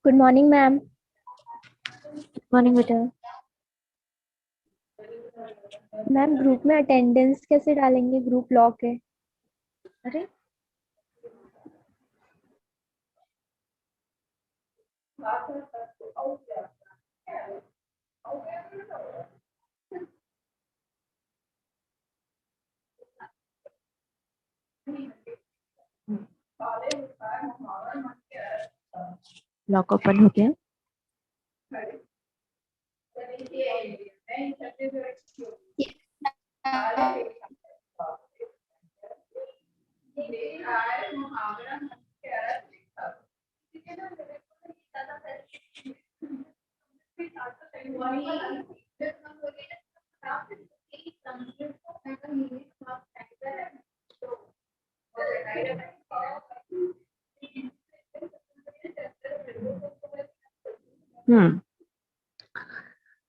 Good morning ma'am. Morning बेटा। Ma'am group में attendance कैसे डालेंगे? ग्रुप लॉक है। अरे लॉक ओपन हो गया।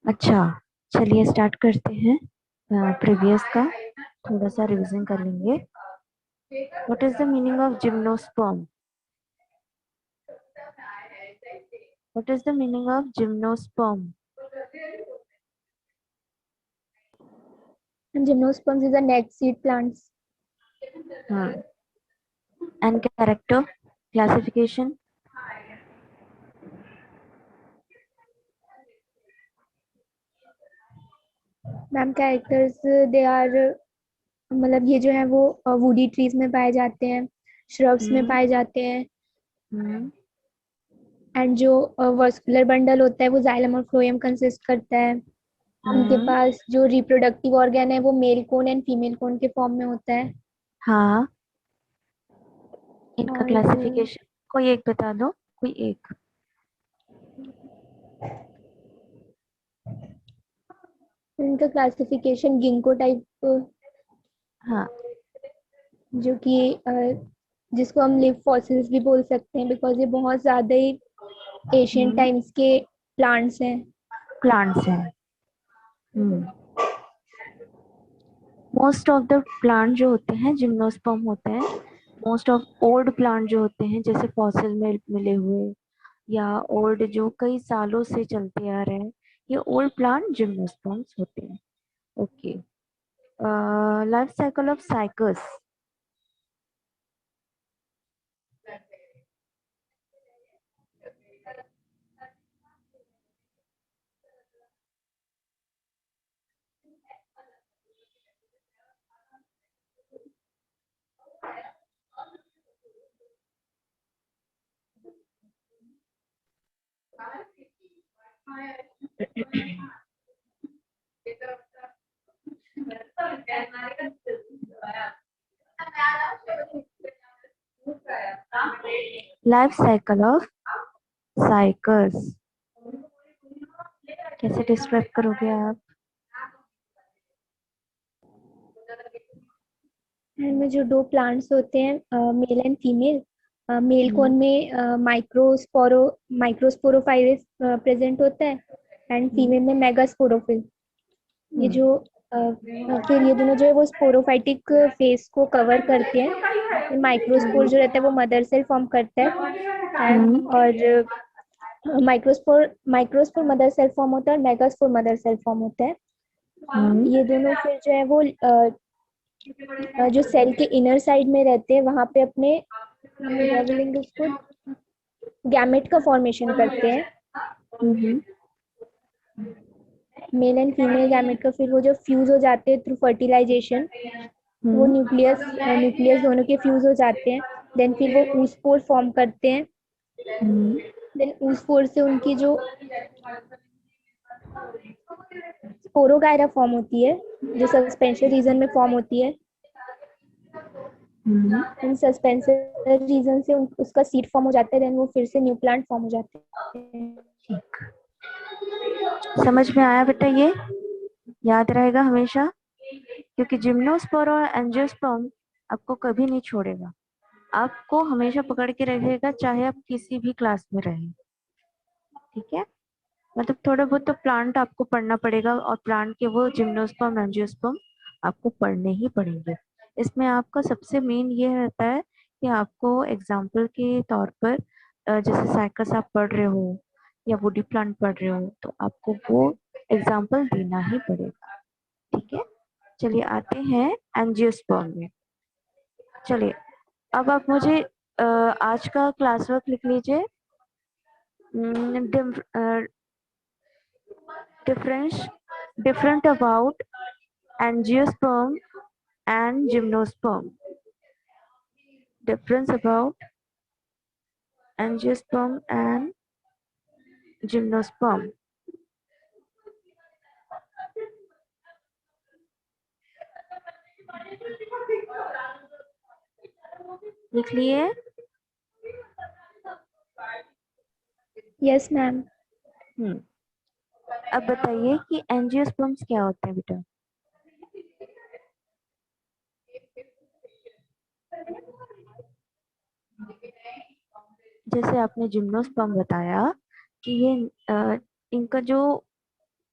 अच्छा, चलिए स्टार्ट करते हैं। प्रीवियस का थोड़ा सा रिवीजन कर लेंगे। What is the meaning of gymnosperm? What is the meaning of gymnosperm? Gymnosperms is a net seed plants. And character classification? Ma'am characters they are, मतलब ये जो है वो वुडी ट्रीज में पाए जाते हैं, श्रब्स में पाए जाते हैं। एंड जो वर्स्कुलर बंडल होता है वो जाइलम और फ्लोएम कंसिस्ट करता है। उनके पास जो रिप्रोडक्टिव ऑर्गन है वो male cone and female cone के फॉर्म में होता है। हाँ, इनका और क्लासिफिकेशन कोई एक बता दो, कोई एक। इनका क्लासिफिकेशन गिंको टाइप, हाँ। जो कि जिसको हम लिव फॉसिल्स भी बोल सकते हैं, बिकॉज ये बहुत ज्यादा ही एशियन टाइम्स के प्लांट्स हैं। प्लांट्स हैं। मोस्ट ऑफ द प्लांट जो होते हैं जिम्नोस्पर्म होते हैं। मोस्ट ऑफ ओल्ड प्लांट जो होते हैं जैसे फॉसिल में मिले हुए या ओल्ड जो कई सालों से चलते आ रहे हैं, ये ओल्ड प्लांट जिम्नोस्पर्म्स होते हैं। Okay. Life cycle of cycas? Life cycle of cycas कैसे डिस्क्राइब करोगे आप? में जो दो प्लांट्स होते हैं, male and female, male cone में माइक्रोस्पोरोफाइरिस प्रेजेंट होता है एंड फीमेल में मेगास्पोरोफिल। ये जो फिर ये दोनों जो है वो स्पोरोफाइटिक फेस को कवर करते हैं। माइक्रोस्पोर जो रहता है वो मदर सेल फॉर्म करता है, और microspore microspore mother cell form होता है और मेगास्पोर मदर सेल फॉर्म होता है। ये दोनों फिर जो है वो जो सेल के इनर साइड में रहते हैं वहां पे अपने क्या बोलेंगे उसको, गैमेट का फॉर्मेशन करते हैं। मेल एंड फीमेल गैमेट का फिर वो जो फ्यूज हो जाते हैं थ्रू फर्टिलाइजेशन, वो न्यूक्लियस न्यूक्लियस दोनों के फ्यूज हो जाते हैं। देन फिर वो ऊस्पोर फॉर्म करते हैं। देन ऊस्पोर से उनकी जो स्पोरोगायरा फॉर्म होती है, जो सस्पेंशन रीजन में फॉर्म होती है। इन सस्पेंशन रीजन से उसका सीड फॉर्म हो जाता है, देन वो फिर से न्यू प्लांट फॉर्म हो जाते हैं। ठीक, समझ में आया बेटा? ये याद रहेगा हमेशा, क्योंकि जिम्नोस्पर्म और एंजियोस्पर्म आपको कभी नहीं छोड़ेगा, आपको हमेशा पकड़ के रखेगा चाहे आप किसी भी क्लास में रहें। ठीक है, मतलब थोड़ा बहुत तो प्लांट आपको पढ़ना पड़ेगा और प्लांट के वो जिम्नोस्पर्म एंजियोस्पर्म आपको पढ़ने ही पड़ेंगे। इसमें आपका सबसे मेन ये रहता है कि आपको एग्जाम्पल के तौर पर जैसे साइकस आप पढ़ रहे हो या वुडी प्लांट पढ़ रहे हो तो आपको वो एग्जाम्पल देना ही पड़ेगा। ठीक है, चलिए आते हैं एंजियोस्पर्म में। चलिए अब आप मुझे आज का क्लास वर्क लिख लीजिए। Difference different about angiosperm and gymnosperm. Difference about angiosperm and gymnosperm. लिख लिए? Yes ma'am. अब बताइए कि एंजियोस्पर्म्स क्या होते हैं बेटा? जैसे आपने जिम्नोस्पर्म बताया कि ये इनका जो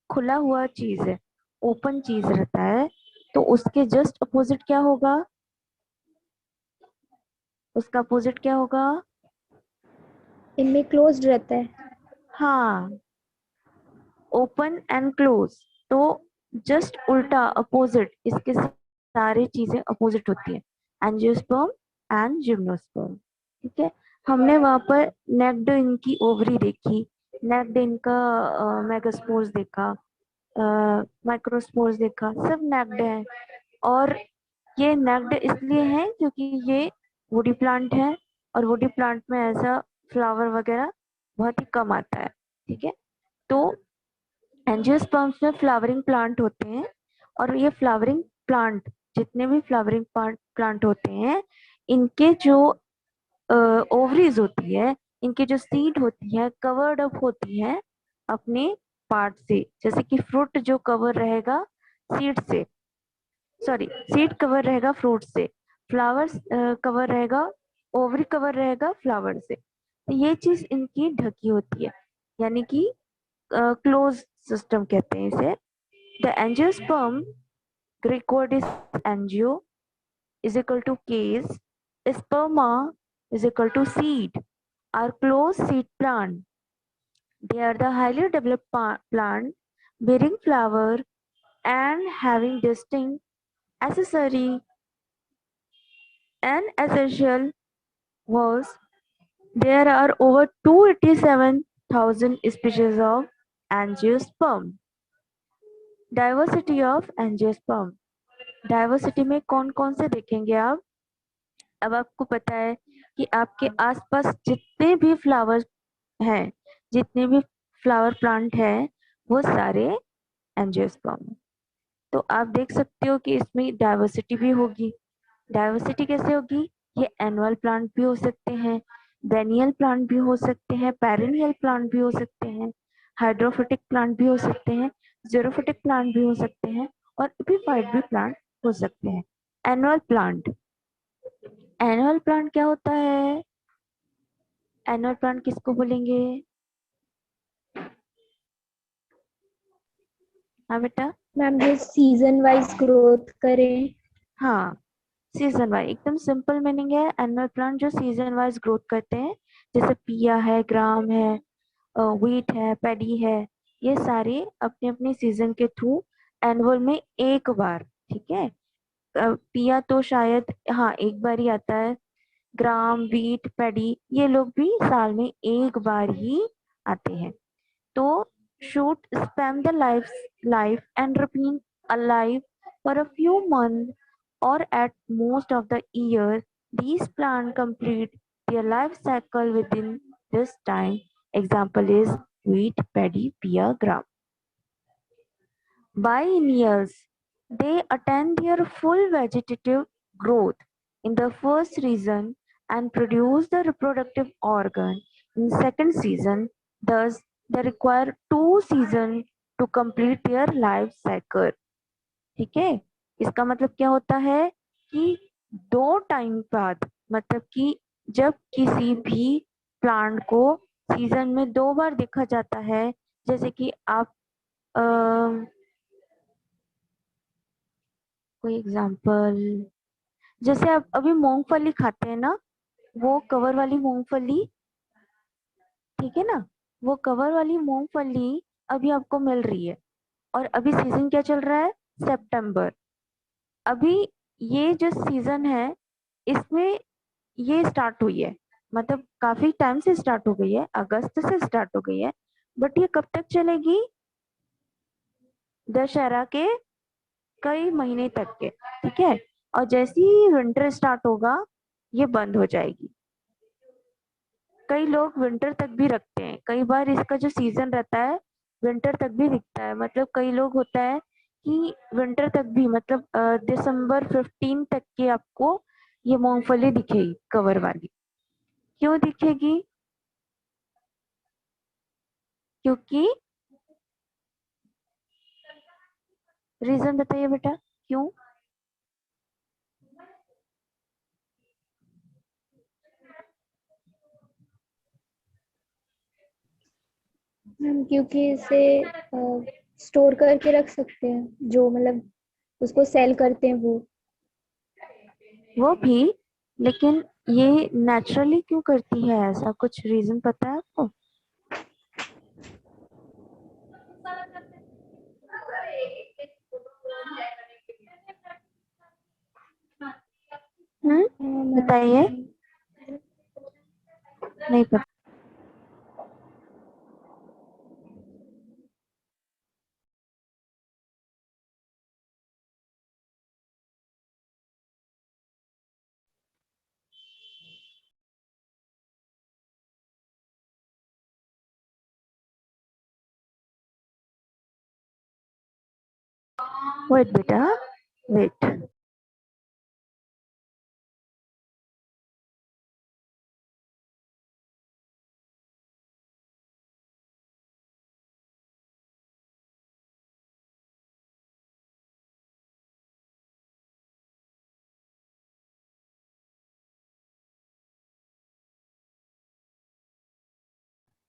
खुला हुआ चीज है, ओपन चीज रहता है, तो उसके जस्ट अपोजिट क्या होगा? उसका अपोजिट क्या होगा? इनमें क्लोज्ड रहता है। हाँ, ओपन एंड क्लोज। तो जस्ट उल्टा अपोजिट, इसके सारे चीजें अपोजिट होती है, एंजियोस्पर्म एंड जिम्नोस्पर्म। ठीक है, हमने वहां पर नेक्ड इनकी ओवरी देखी, नेक्ड इनका मेगास्पोर्स देखा, माइक्रोस्पोर्स देखा, सब नेक्ड है। और ये नेक्ड इसलिए है क्योंकि ये वुडी प्लांट है, और वुडी प्लांट में ऐसा फ्लावर वगैरह बहुत ही कम आता है। ठीक है, तो एंजियोस्पर्म्स में फ्लावरिंग प्लांट होते हैं, और ये फ्लावरिंग प्लांट, जितने भी फ्लावरिंग प्लांट होते हैं, इनके जो ओवरीज होती है, इनके जो सीड होती है, कवर्ड अप होती है अपने पार्ट से। जैसे कि फ्रूट जो कवर रहेगा सीड से, सॉरी, सीड कवर रहेगा फ्रूट से, फ्लावर्स कवर रहेगा, ओवरी कवर रहेगा फ्लावर से। तो ये चीज इनकी ढकी होती है, यानी कि क्लोज सिस्टम कहते हैं इसे। The angiosperm, Greek word is angio, is equal to case, sperma is equal to seed, are closed seed plant. They are the highly developed plant bearing flower and having distinct accessory and essential was. There are over 287,000 species of angiosperm. Diversity of angiosperm. Diversity में कौन कौन से देखेंगे आप? अब आपको पता है कि आपके आसपास जितने भी फ्लावर्स हैं, जितने भी फ्लावर प्लांट हैं, वो सारे एंजियोस्पर्म हैं। तो आप देख सकते हो कि इसमें डाइवर्सिटी भी होगी। डाइवर्सिटी कैसे होगी? ये एनुअल प्लांट भी हो सकते हैं, बेनियल प्लांट भी हो सकते हैं, पेरेनियल प्लांट भी हो सकते हैं, हाइड्रोफिटिक प्लांट भी हो सकते हैं, जेरोफिटिक प्लांट भी हो सकते हैं, और एपिफाइट भी प्लांट हो सकते हैं। एनुअल प्लांट, एनुअल प्लांट क्या होता है? एनुअल प्लांट किसको बोलेंगे? हाँ बेटा। मैम जो सीजन वाइज ग्रोथ करें। हाँ, सीजन वाइज, एकदम सिंपल मीनिंग है, एनुअल प्लांट जो सीजन वाइज ग्रोथ करते हैं। जैसे पिया है, ग्राम है, व्हीट है, पैडी है, ये सारे अपने अपने सीजन के थ्रू एनुअल में एक बार। ठीक है, पिया तो शायद हाँ एक बार ही आता है, ग्राम, व्हीट, पैडी ये लोग भी साल में एक बार ही आते हैं। तो shoot spend the life and remain alive for a few months or at most of the year. These plants complete their life cycle within this time. Example is wheat, paddy, pear, gram. Biennials, they attain their full vegetative growth in the first season and produce the reproductive organ in second season. Thus, they require 2 seasons to complete their life cycle. ठीक है, इसका मतलब क्या होता है कि 2 time बाद, मतलब कि जब किसी भी प्लांट को सीजन में 2 बार देखा जाता है, जैसे कि आप कोई एग्जांपल, जैसे आप अभी मूंगफली खाते हैं ना, वो कवर वाली मूंगफली ठीक है ना। वो कवर वाली मूंगफली अभी आपको मिल रही है। और अभी सीजन क्या चल रहा है? सितंबर। अभी ये जो सीजन है इसमें ये स्टार्ट हुई है, मतलब काफी टाइम से स्टार्ट हो गई है, अगस्त से स्टार्ट हो गई है। बट ये कब तक चलेगी? दशहरा के कई महीने तक के, ठीक है। और जैसे ही विंटर स्टार्ट होगा ये बंद हो जाएगी। कई लोग विंटर तक भी रखते हैं, कई बार इसका जो सीजन रहता है विंटर तक भी दिखता है। मतलब कई लोग होता है कि विंटर तक भी, मतलब दिसंबर 15 तक के आपको ये मूंगफली दिखेगी कवर वाली। क्यों दिखेगी? क्योंकि, रीजन बताइए बेटा, क्यों? हम क्योंकि इसे स्टोर करके रख सकते हैं, जो मतलब उसको सेल करते हैं वो भी, लेकिन ये नेचुरली क्यों करती है ऐसा? कुछ रीजन पता है आपको? हम्म, बताइए। नहीं पता। वेट बेटा, वेट।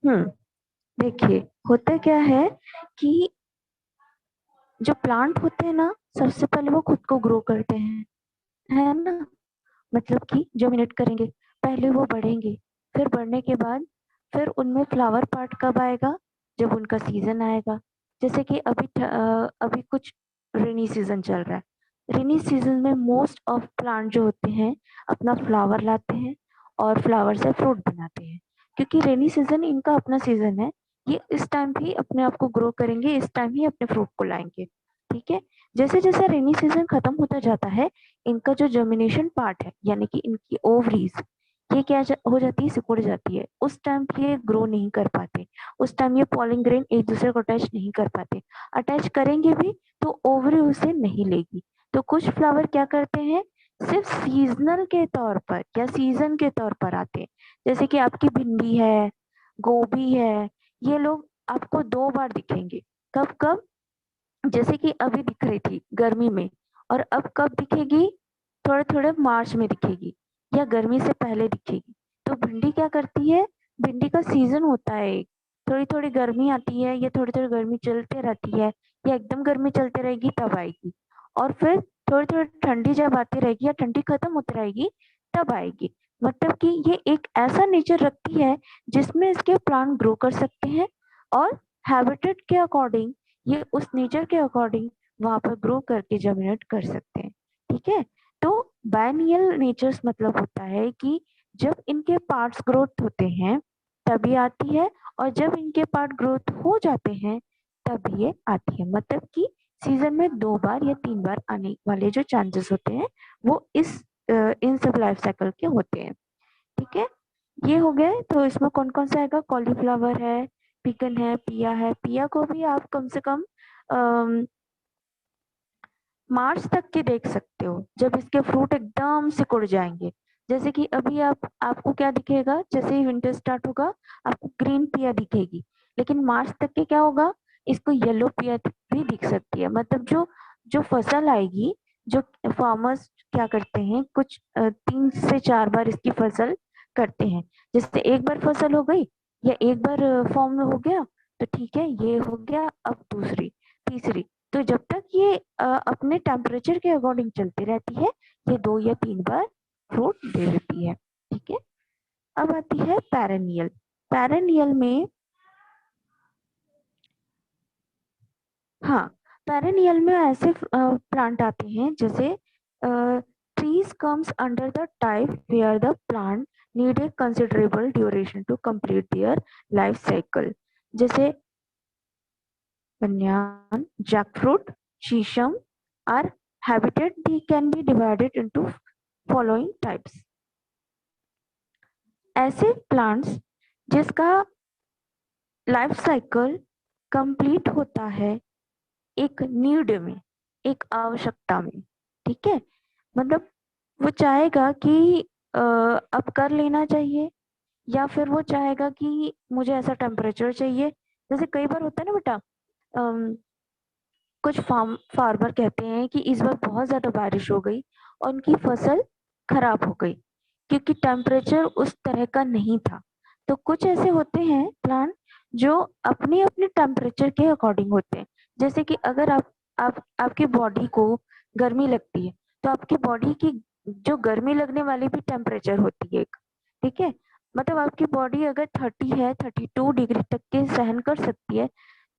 हम्म, देखिए, होता क्या है कि जो प्लांट होते हैं ना, सबसे पहले वो खुद को ग्रो करते हैं, है ना। मतलब कि जर्मिनेट करेंगे, पहले वो बढ़ेंगे, फिर बढ़ने के बाद फिर उनमें फ्लावर पार्ट कब आएगा? जब उनका सीजन आएगा। जैसे कि अभी कुछ रेनी सीजन चल रहा है। रेनी सीजन में मोस्ट ऑफ प्लांट जो होते हैं अपना फ्लावर लाते हैं और फ्लावर से फ्रूट बनाते हैं, क्योंकि रेनी सीजन इनका अपना सीजन है। ये इस टाइम ही अपने आप को ग्रो करेंगे, इस टाइम ही अपने फ्रूट को लाएंगे, ठीक है। जैसे जैसे रेनी सीजन खत्म होता जाता है, इनका जो जर्मिनेशन पार्ट है यानी कि इनकी ओवरीज, ये हो जाती है, सिकुड़ जाती है। उस टाइम ये ग्रो नहीं कर पाते, उस टाइम ये पॉलिन ग्रेन एक दूसरे को अटैच नहीं कर पाते। अटैच करेंगे भी तो ओवरी उसे नहीं लेगी। तो कुछ फ्लावर क्या करते हैं, सिर्फ सीजनल के तौर पर या सीजन के तौर पर आते हैं। जैसे कि आपकी भिंडी है, गोभी है, ये लोग आपको 2 बार दिखेंगे। कब कब? जैसे कि अभी दिख रही थी गर्मी में, और अब कब दिखेगी? थोड़े थोड़े मार्च में दिखेगी, या गर्मी से पहले दिखेगी। तो भिंडी क्या करती है, भिंडी का सीजन होता है एक, थोड़ी थोड़ी गर्मी आती है या थोड़ी थोड़ी गर्मी चलते रहती है, या एकदम गर्मी चलती रहेगी तब आएगी। और फिर थोड़ी थोड़ी ठंडी जब आती रहेगी या ठंडी खत्म होती रहेगी तब आएगी। मतलब कि ये एक ऐसा नेचर रखती है जिसमें इसके प्लांट ग्रो कर सकते हैं, और हैबिटेट के अकॉर्डिंग ये उस नेचर के अकॉर्डिंग वहां पर ग्रो करके जर्मिनेट कर सकते हैं, ठीक है। तो बायनियल नेचर्स मतलब होता है कि जब इनके पार्ट्स ग्रोथ होते हैं तभी आती है, और जब इनके पार्ट ग्रोथ हो जाते हैं तब ये आती है। मतलब कि सीजन में 2 बार या 3 बार आने वाले जो चांसेस होते हैं वो इन सब लाइफ साइकिल के होते हैं, ठीक है। ये हो गए। तो इसमें कौन कौन सा आएगा? कॉलीफ्लावर है, पिकन है, पिया है। पिया को भी आप कम से कम मार्च तक के देख सकते हो, जब इसके फ्रूट एकदम सिकुड़ जाएंगे। जैसे कि अभी आपको क्या दिखेगा, जैसे ही विंटर स्टार्ट होगा आपको ग्रीन पिया दिखेगी, लेकिन मार्च तक के क्या होगा, इसको येलो पिया भी दिख सकती है। मतलब जो जो फसल आएगी, जो फार्मर्स क्या करते हैं, कुछ 3 से 4 बार इसकी फसल करते हैं। जैसे एक बार फसल हो गई या एक बार फॉर्म में हो गया तो ठीक है, ये हो गया, अब दूसरी, तीसरी। तो जब तक ये अपने टेम्परेचर के अकॉर्डिंग चलती रहती है, ये 2 या 3 बार फ्रूट दे देती है, ठीक है। अब आती है पेरेनियल। पेरेनियल में, हाँ, पेरेनियल में ऐसे प्लांट आते हैं जैसे trees comes under the type where the plant need a considerable duration to complete their life cycle, जैसे banyan, jackfruit, शीशम are habitat. They can be divided into following types. ऐसे प्लांट्स जिसका life cycle complete होता है एक need में, एक आवश्यकता में, ठीक है, मतलब वो चाहेगा कि अब कर लेना चाहिए, या फिर वो चाहेगा कि मुझे ऐसा टेम्परेचर चाहिए। जैसे कई बार होता है ना बेटा, कुछ फार्मर कहते हैं कि इस बार बहुत ज्यादा बारिश हो गई और उनकी फसल खराब हो गई क्योंकि टेम्परेचर उस तरह का नहीं था। तो कुछ ऐसे होते हैं प्लांट जो अपने अपने टेम्परेचर के अकॉर्डिंग होते हैं। जैसे कि अगर आप आपकी बॉडी को गर्मी लगती है तो आपकी बॉडी की जो गर्मी लगने वाली भी टेम्परेचर होती है एक, ठीक है, मतलब आपकी बॉडी अगर 30 है, 32 डिग्री तक के सहन कर सकती है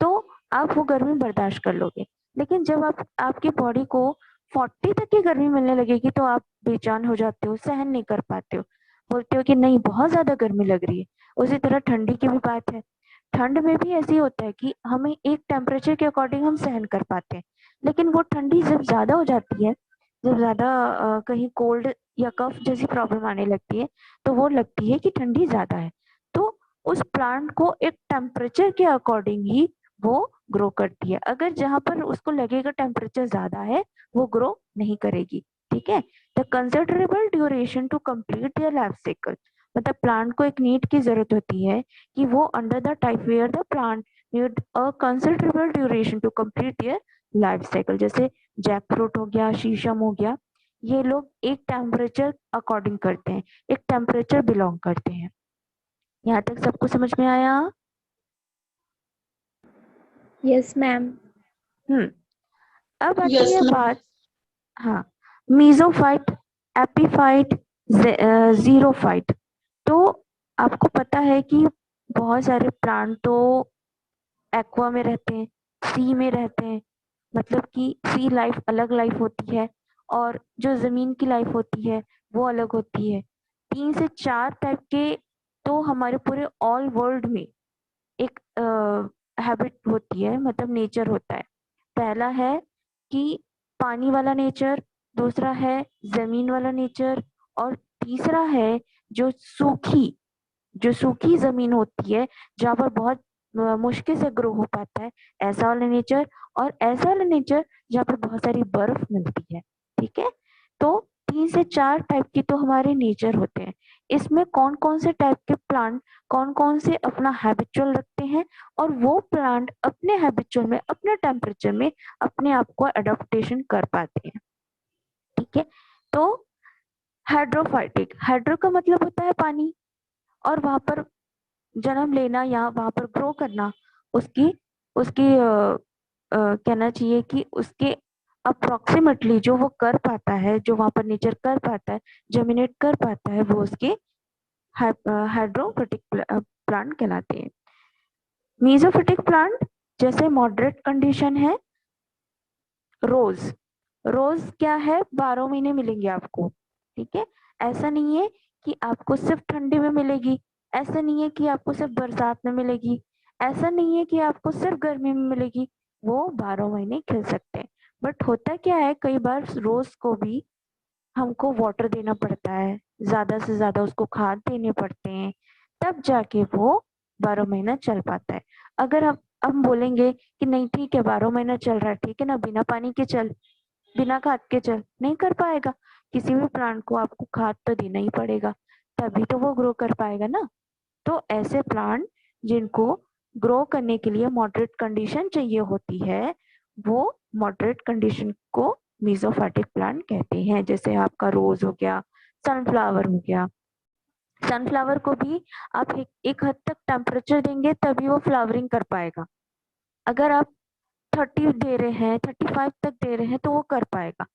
तो आप वो गर्मी बर्दाश्त कर लोगे। लेकिन जब आपकी बॉडी को 40 तक की गर्मी मिलने लगेगी तो आप बेचैन हो जाते हो, सहन नहीं कर पाते हो, बोलते हो कि नहीं बहुत ज्यादा गर्मी लग रही है। उसी तरह ठंडी की भी बात है, ठंड में भी ऐसे ही होता है कि हमें एक टेम्परेचर के अकॉर्डिंग हम सहन कर पाते हैं, लेकिन वो ठंडी जब ज्यादा हो जाती है, जब ज्यादा कहीं कोल्ड या कफ जैसी प्रॉब्लम आने लगती है तो वो लगती है कि ठंडी ज्यादा है। तो उस प्लांट को एक टेम्परेचर के अकॉर्डिंग ही वो ग्रो करती है। अगर जहां पर उसको लगेगा टेम्परेचर ज्यादा है वो ग्रो नहीं करेगी, ठीक है। The considerable duration to complete their life cycle, मतलब प्लांट को एक नीड की जरूरत होती है कि वो under the type where the plant need a considerable duration to complete their life cycle, जैसे जैक फ्रूट हो गया, शीशम हो गया, ये लोग एक टेम्परेचर अकॉर्डिंग करते हैं, एक टेम्परेचर बिलोंग करते हैं। यहाँ तक सबको समझ में आया? Yes ma'am. अब आती यस है मैम। बात, हाँ, मीजोफाइट, एपीफाइट, जीरोफाइट। तो आपको पता है कि बहुत सारे प्लांट तो एक्वा में रहते हैं, सी में रहते हैं, मतलब कि सी लाइफ अलग लाइफ होती है और जो जमीन की लाइफ होती है वो अलग होती है। 3 से 4 टाइप के तो हमारे पूरे ऑल वर्ल्ड में एक हैबिट होती है, मतलब नेचर होता है। पहला है कि पानी वाला नेचर, दूसरा है जमीन वाला नेचर, और तीसरा है जो सूखी जमीन होती है जहाँ पर बहुत मुश्किल से ग्रो हो पाता है, ऐसा वाला नेचर, और ऐसा वाला नेचर जहाँ पर बहुत सारी बर्फ मिलती है, ठीक है। तो 3 से 4 टाइप की तो हमारे नेचर होते हैं। इसमें कौन कौन से टाइप के प्लांट कौन कौन से अपना हैबिचुअल रखते हैं और वो प्लांट अपने हैबिचुअल में, अपने टेम्परेचर में अपने आप को अडोप्टेशन कर पाते हैं, ठीक है। तो हाइड्रोफाइटिक, हाइड्रो का मतलब होता है पानी, और वहां पर जन्म लेना या वहां पर ग्रो करना, उसकी उसकी कहना चाहिए कि उसके अप्रोक्सीमेटली जो वो कर पाता है, जो वहां पर नेचर कर पाता है, जमिनेट कर पाता है, वो उसके हाइड्रोफिटिक प्लांट कहलाते हैं। मीजोफिटिक प्लांट जैसे मॉडरेट कंडीशन है, रोज, रोज क्या है, 12 महीने मिलेंगे आपको, ठीक है। ऐसा नहीं है कि आपको सिर्फ ठंडी में मिलेगी, ऐसा नहीं है कि आपको सिर्फ बरसात में मिलेगी, ऐसा नहीं है कि आपको सिर्फ गर्मी में मिलेगी, वो 12 महीने खिल सकते हैं। बट होता क्या है, कई बार रोज को भी हमको वाटर देना पड़ता है, ज्यादा से ज्यादा उसको खाद देने पड़ते हैं, तब जाके वो 12 महीना चल पाता है। अगर हम बोलेंगे कि नहीं ठीक है 12 महीना चल रहा है, ठीक है ना, बिना पानी के चल, बिना खाद के चल, नहीं कर पाएगा। किसी भी प्लांट को आपको खाद तो देना ही पड़ेगा, तभी तो वो ग्रो कर पाएगा ना। तो ऐसे प्लांट जिनको ग्रो करने के लिए मॉडरेट कंडीशन चाहिए होती है, वो मॉडरेट कंडीशन को मीजोफाइटिक प्लांट कहते हैं। जैसे आपका रोज हो गया, सनफ्लावर हो गया। सनफ्लावर को भी आप एक हद तक टेम्परेचर देंगे तभी वो फ्लावरिंग कर पाएगा। अगर आप 30 दे रहे हैं, 35 तक दे रहे हैं तो वो कर पाएगा,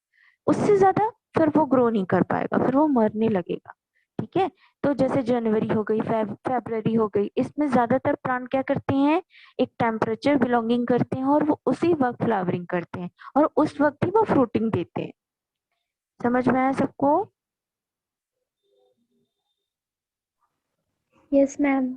उससे ज्यादा फिर वो ग्रो नहीं कर पाएगा, फिर वो मरने लगेगा, ठीक है। तो जैसे जनवरी हो गई, फेब्रवरी हो गई, इसमें ज्यादातर प्लांट क्या करते हैं, एक टेम्परेचर बिलोंगिंग करते हैं और वो उसी वक्त फ्लावरिंग करते हैं और उस वक्त ही वो फ्रूटिंग देते हैं। समझ में आया सबको? Yes ma'am.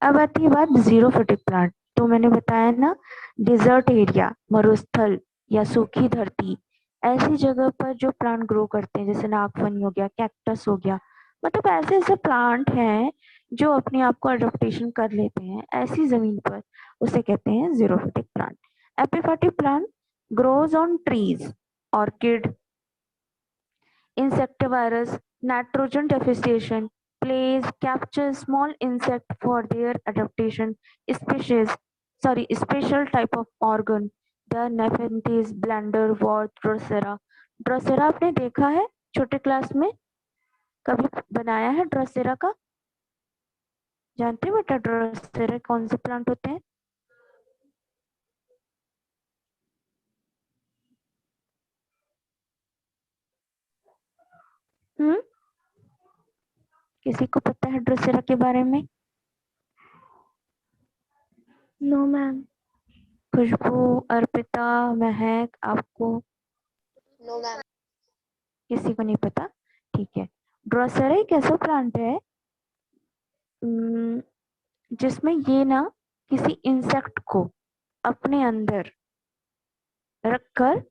अब आती है बात जीरोफिटिक प्लांट। तो मैंने बताया ना, डिजर्ट एरिया, मरुस्थल या सूखी धरती, ऐसी जगह पर जो प्लांट ग्रो करते हैं, जैसे नागफनी हो गया, कैक्टस हो गया, मतलब ऐसे ऐसे प्लांट हैं जो अपने आप को अडोप्टेशन कर लेते हैं ऐसी जमीन पर, उसे कहते हैं xerophytic plant. Epiphytic plant grows on trees, orchid, insectivorous, nitrogen deficiency, plays capture small insect for their adaptation, species, special type of organ, the nepenthes, blender, wort, drosera. Drosera आपने देखा है छोटे क्लास में, कभी बनाया है ड्रोसेरा का? जानते हो बेटा ड्रोसेरा कौन से प्लांट होते हैं? हम्म, किसी को पता है ड्रोसेरा के बारे में? No ma'am. खुशबू, अर्पिता, महक, आपको? No ma'am. किसी को नहीं पता? ठीक है। ड्रोसेरा एक ऐसा प्लांट है जिसमें ये ना किसी इंसेक्ट को अपने अंदर रखकर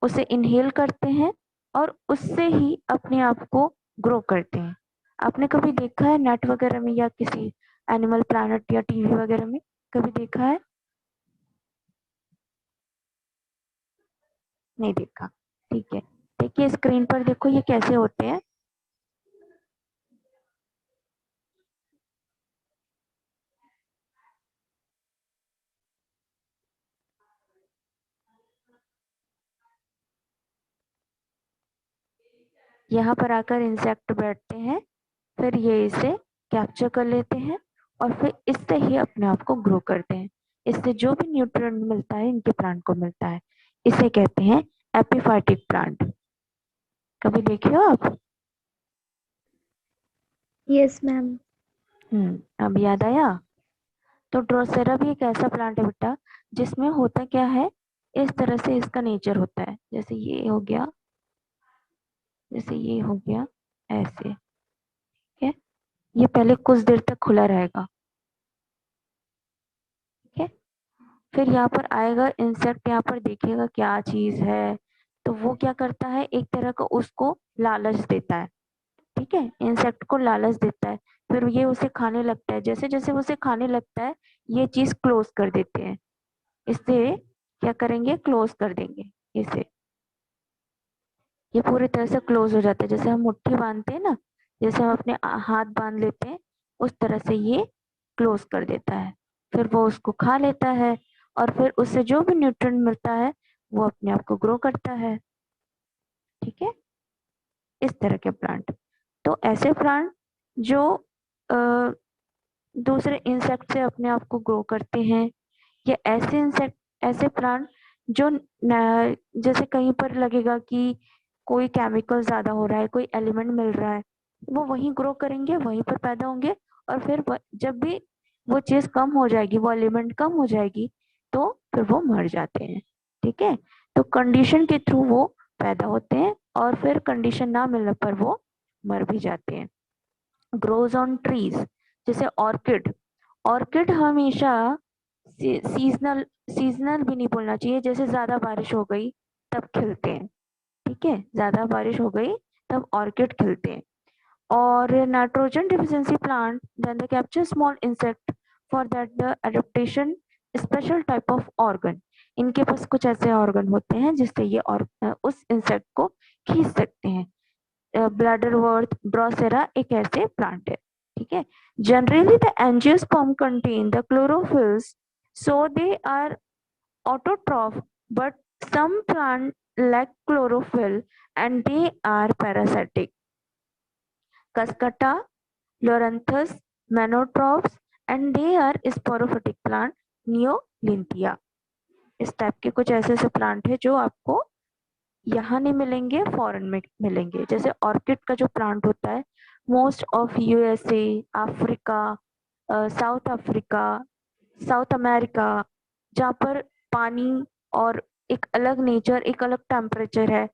उसे इनहेल करते हैं और उससे ही अपने आप को ग्रो करते हैं। आपने कभी देखा है नेट वगैरह में या किसी एनिमल प्लैनेट या टीवी वगैरह में कभी देखा है? नहीं देखा? ठीक है। देखिए स्क्रीन पर, देखो ये कैसे होते हैं। यहाँ पर आकर इंसेक्ट बैठते हैं, फिर ये इसे कैप्चर कर लेते हैं और फिर इससे ही अपने आप को ग्रो करते हैं। इससे जो भी न्यूट्रिएंट मिलता है इनके प्लांट को मिलता है। इसे कहते हैं एपिफाइटिक प्लांट। कभी देखे हो आप? Yes ma'am. अब याद आया? तो ड्रोसेरा भी एक ऐसा प्लांट है बेटा जिसमें होता क्या है, इस तरह से इसका नेचर होता है। जैसे ये हो गया, जैसे ये हो गया, ऐसे। ठीक है, ये पहले कुछ देर तक खुला रहेगा। ठीक है, फिर यहाँ पर आएगा इंसेक्ट, यहाँ पर देखेगा क्या चीज है, तो वो क्या करता है, एक तरह का उसको लालच देता है। ठीक है, इंसेक्ट को लालच देता है, फिर ये उसे खाने लगता है। जैसे जैसे उसे खाने लगता है ये चीज क्लोज कर देते हैं, इससे क्या करेंगे, क्लोज कर देंगे इसे। ये पूरी तरह से क्लोज हो जाता है, जैसे हम मुट्ठी बांधते हैं ना, जैसे हम अपने हाथ बांध लेते हैं, उस तरह से ये क्लोज कर देता है। फिर वो उसको खा लेता है और फिर उससे जो भी न्यूट्रिएंट मिलता है वो अपने आप को ग्रो करता है। ठीक है, इस तरह के प्लांट। तो ऐसे प्लांट जो दूसरे इंसेक्ट से अपने आप को ग्रो करते हैं, या ऐसे इंसेक्ट, ऐसे प्लांट जो जैसे कहीं पर लगेगा कि कोई केमिकल ज्यादा हो रहा है, कोई एलिमेंट मिल रहा है, वो वहीं ग्रो करेंगे, वहीं पर पैदा होंगे और फिर जब भी वो चीज कम हो जाएगी, वो एलिमेंट कम हो जाएगी, तो फिर वो मर जाते हैं। ठीक है, तो कंडीशन के थ्रू वो पैदा होते हैं और फिर कंडीशन ना मिलने पर वो मर भी जाते हैं। ग्रोज ऑन ट्रीज, जैसे ऑर्किड। ऑर्किड हमेशा सीजनल, सीजनल भी नहीं बोलना चाहिए, जैसे ज्यादा बारिश हो गई तब खिलते हैं। ठीक है, ज्यादा बारिश हो गई तब ऑर्किड खिलते हैं। और nitrogen deficiency plant, then they capture small insect for that the adaptation, special type of organ. इनके पास कुछ ऐसे ऑर्गन होते हैं जिससे ये और उस इंसेक्ट को खींच सकते हैं। ब्लैडरवर्थ, ड्रोसेरा एक ऐसे प्लांट है। ठीक है, generally the angiosperm contain the chlorophylls, so they are autotroph, but some plant lack chlorophyll and they are parasitic. Cascata, Loranthus, monotrophs and they are sporophytic plant, Neolinthia। इस टाइप के कुछ ऐसे ऐसे प्लांट है जो आपको यहाँ नहीं मिलेंगे, फॉरेन में मिलेंगे। जैसे ऑर्किड का जो प्लांट होता है, most of USA, Africa, south Africa, south America, जहाँ पर पानी और एक अलग नेचर, एक अलग टेम्परेचर है,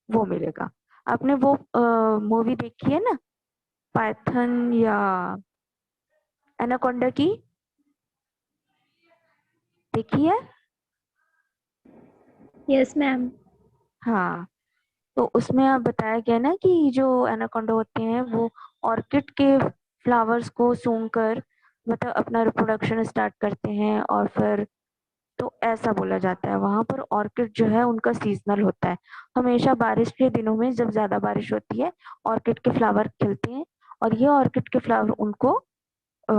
वो मिलेगा। आपने वो मूवी देखी है ना, पाइथन या एनाकोंडा की, देखी है? Yes ma'am. हाँ, तो उसमें आप बताया गया ना कि जो एनाकोंडा होते हैं वो ऑर्किड के फ्लावर्स को सूंघकर मतलब अपना रिप्रोडक्शन स्टार्ट करते हैं, और फिर तो ऐसा बोला जाता है। वहां पर ऑर्किड जो है उनका सीजनल होता है। हमेशा बारिश के दिनों में जब ज्यादा बारिश होती है, ऑर्किड के फ्लावर खिलते हैं, और ये ऑर्किड के फ्लावर उनको अ,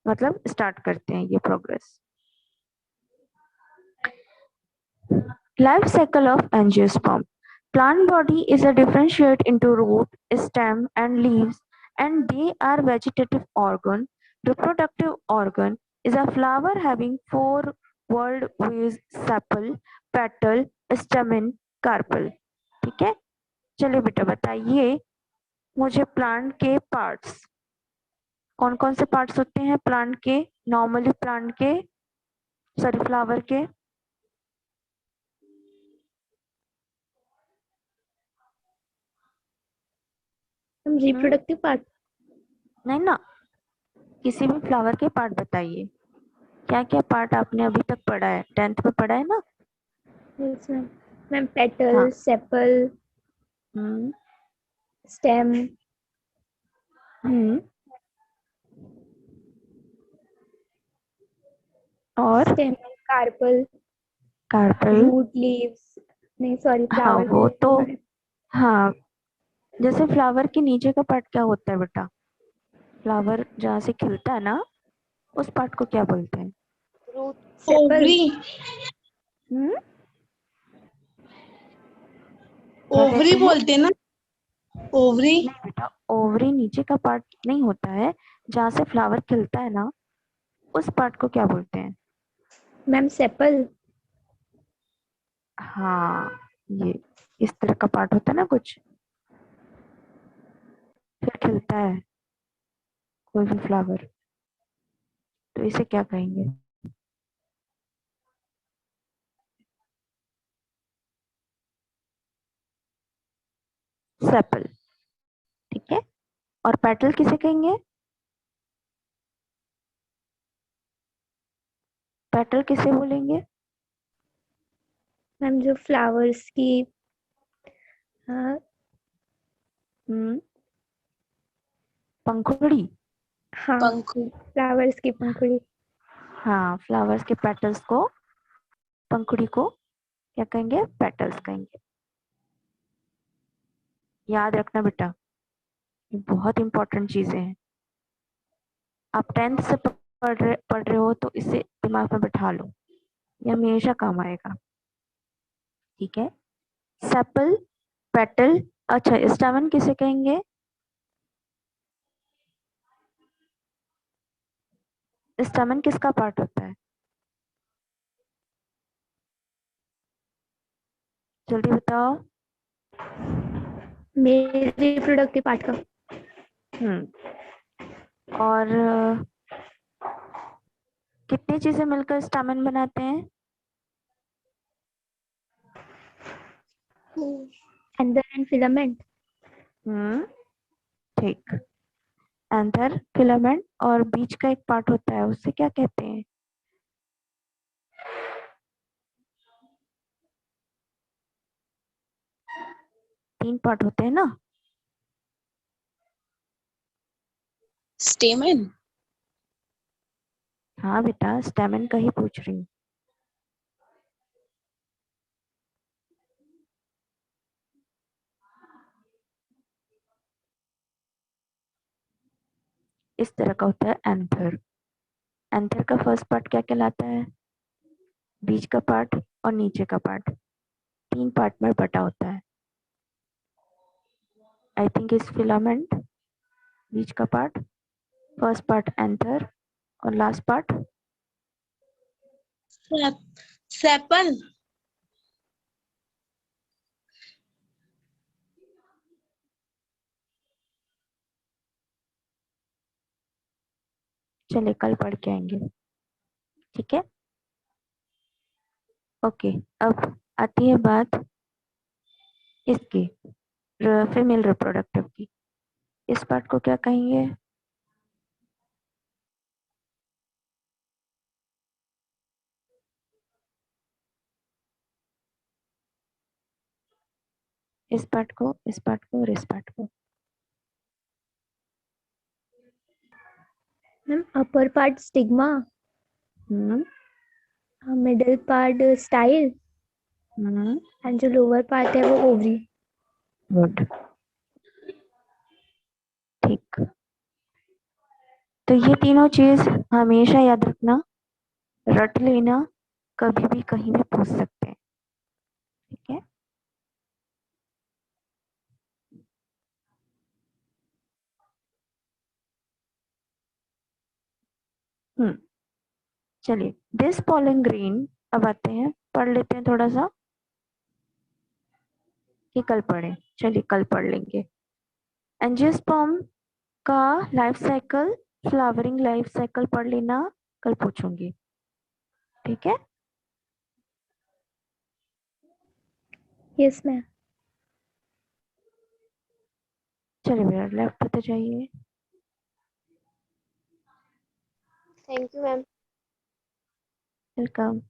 मतलब स्टार्ट करते हैं ये progress. Life cycle of angiosperm. Plant body is a differentiate into root, stem and leaves, and they are vegetative organ. Reproductive organ is a flower having four word with sepal, petal, stamen, carpel. ठीक है, चलिए बेटा बताइए मुझे plant के parts, कौन कौन से पार्ट्स होते हैं प्लांट के, नॉर्मली प्लांट के, सॉरी फ्लावर के। हम रिप्रोडक्टिव पार्ट। नहीं ना, किसी भी फ्लावर के पार्ट बताइए। क्या क्या पार्ट आपने अभी तक पढ़ा है, 10th में पढ़ा है ना? Yes ma'am. मैम पेटल, हाँ। Sepal, hmm. Stem, hmm. और stem, carpal, carpel. Root, leaves. नहीं सॉरी, हाँ फ्लावर वो के तो, बारे। हाँ, जैसे फ्लावर के नीचे का पार्ट क्या होता है बेटा? फ्लावर जहाँ से खिलता है ना, उस पार्ट को क्या बोलते हैं? root, sepal. ओवरी। हम्म। क्या ओवरी कहते हैं? बोलते हैं ना, ओवरी। नहीं बेटा, ओवरी नीचे का पार्ट नहीं होता है, जहाँ से फ्लावर खिलता है ना, उस पार्ट को क्या बोलते हैं? Ma'am sepal. हाँ, ये इस तरह का पार्ट होता है ना कुछ, फिर खिलता है कोई भी फ्लावर, तो इसे क्या कहेंगे? सेपल। ठीक है, और पेटल किसे कहेंगे? पेटल किसे बोलेंगे? मैम जो फ्लावर्स की हम्म। पंखुड़ी। हाँ, पंख। फ्लावर्स की पंखुड़ी। हाँ, फ्लावर्स के पेटल्स को, पंखुड़ी को क्या कहेंगे? पेटल्स कहेंगे। याद रखना बेटा, ये बहुत इंपॉर्टेंट चीजें हैं। आप 10th से पढ़ रहे हो तो इसे दिमाग में बिठा लो, ये हमेशा काम आएगा। ठीक है, सेपल, पेटल। अच्छा, स्टामेन किसे कहेंगे? स्टामेन किसका पार्ट होता है? जल्दी बताओ। मेरे रिप्रोडक्टिव पार्ट का। और कितनी चीजें मिलकर स्टामेन बनाते हैं? Anther and filament. हम्म, ठीक। एंथर, फिलामेंट, और बीच का एक पार्ट होता है, उसे क्या कहते हैं? तीन पार्ट होते हैं ना? स्टेमन। हाँ बेटा, स्टेमन का ही पूछ रही हूँ। इस तरह का होता है एंथर। एंथर का फर्स्ट पार्ट क्या कहलाता है? बीच का पार्ट और नीचे का पार्ट, तीन पार्ट में बटा होता है। आई थिंक इस फिलामेंट, बीच का पार्ट, फर्स्ट पार्ट एंथर, और लास्ट पार्ट सेपल। चलिए कल पढ़ के आएंगे, ठीक है। ओके, अब आती है बात इसकी, फीमेल रिप्रोडक्टिव की। इस पार्ट को क्या कहेंगे? इस पार्ट को, इस पार्ट को और इस पार्ट को। Ma'am upper part stigma, middle part style and जो लोअर पार्ट है वो ओवरी। गुड, ठीक। तो ये तीनों चीज हमेशा याद रखना, रट लेना, कभी भी कहीं भी पूछ सकते हैं, ठीक है। चलिए, दिस पॉलन ग्रेन, अब आते हैं, पढ़ लेते हैं थोड़ा सा कि कल पढ़ें। चलिए कल पढ़ लेंगे। एंजियोस्पर्म का life cycle, flowering life cycle पढ़ लेना, कल पूछूंगी, ठीक है। Yes ma'am. चलिए मेरा लेफ्ट पे जाइए। Thank you, ma'am. वेलकम।